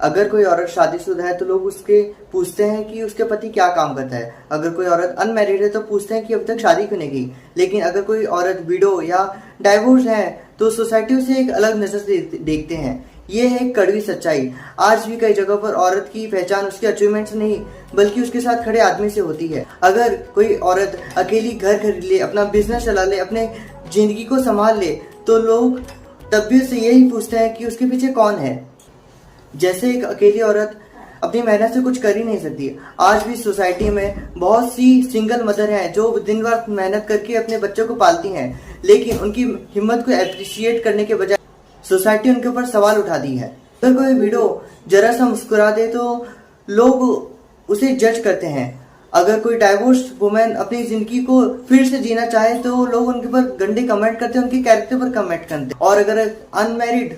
अगर कोई औरत शादीशुदा है तो लोग उसके पूछते हैं कि उसके पति क्या काम करता है। अगर कोई औरत अनमैरिड है तो पूछते हैं कि अभी तक शादी क्यों नहीं की। लेकिन अगर कोई औरत विडो या डाइवोर्स है तो सोसाइटी उसे एक अलग नजर से देखते हैं। ये है एक कड़वी सच्चाई। आज भी कई जगहों पर औरत की पहचान उसके अचीवमेंट से नहीं बल्कि उसके साथ खड़े आदमी से होती है। अगर कोई औरत अकेली घर खरीद ले, अपना बिजनेस चला ले, अपने जिंदगी को संभाल ले तो लोग तब भी उससे यही पूछते हैं कि उसके पीछे कौन है। जैसे एक अकेली औरत अपनी मेहनत से कुछ कर ही नहीं सकती। आज भी सोसाइटी में बहुत सी सिंगल मदर हैं जो दिन रात मेहनत करके अपने बच्चों को पालती हैं, लेकिन उनकी हिम्मत को अप्रिशिएट करने के बजाय सोसाइटी उनके ऊपर सवाल उठाती है। अगर कोई वीडियो जरा सा मुस्कुरा दे तो लोग उसे जज करते हैं। अगर कोई डाइवोर्स वुमेन अपनी जिंदगी को फिर से जीना चाहे तो लोग उनके ऊपर गंदे कमेंट करते हैं, उनके कैरेक्टर पर कमेंट करते हैं। और अगर अनमैरिड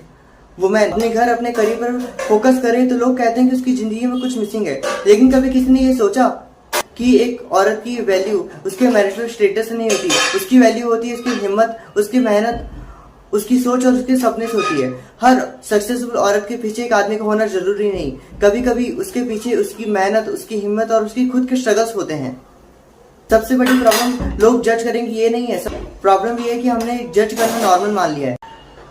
वुमेन अपने घर अपने करियर पर फोकस करे तो लोग कहते हैं कि उसकी जिंदगी में कुछ मिसिंग है। लेकिन कभी किसी ने ये सोचा कि एक औरत की वैल्यू उसके मैरिटल स्टेटस से नहीं होती, उसकी वैल्यू होती है उसकी हिम्मत, उसकी मेहनत, उसकी सोच और उसके सपने से होती है। हर सक्सेसफुल औरत के पीछे एक आदमी का होना जरूरी नहीं, कभी कभी उसके पीछे उसकी मेहनत, उसकी हिम्मत और उसकी खुद के स्ट्रगल्स होते हैं। सबसे बड़ी प्रॉब्लम लोग जज करेंगे ये नहीं है, प्रॉब्लम ये है कि हमने जज करना नॉर्मल मान लिया है।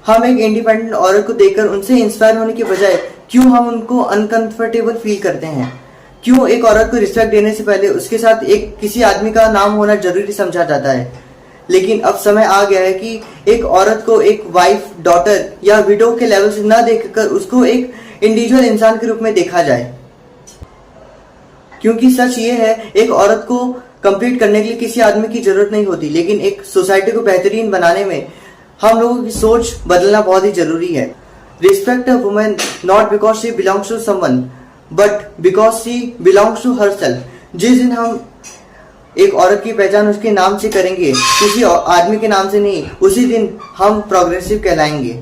हम एक इंडिपेंडेंट औरत को देखकर उनसे इंस्पायर होने के बजाय क्यों हम उनको अनकंफर्टेबल फील करते हैं। क्यों एक औरत को रिस्पेक्ट देने से पहले उसके साथ एक किसी आदमी का नाम होना जरूरी समझा जाता है। लेकिन अब समय आ गया है कि एक औरत को एक वाइफ, डॉटर या विडो के लेवल से न देखकर उसको एक इंडिविजुअल इंसान के रूप में देखा जाए। क्योंकि सच ये है, एक औरत को कंप्लीट करने के लिए किसी आदमी की जरूरत नहीं होती, लेकिन एक सोसाइटी को बेहतरीन बनाने में हम लोगों की सोच बदलना बहुत ही जरूरी है। Respect a women not because she belongs to someone but because she belongs to herself. जिस दिन हम एक औरत की पहचान उसके नाम से करेंगे, किसी आदमी के नाम से नहीं, उसी दिन हम प्रोग्रेसिव कहलाएंगे।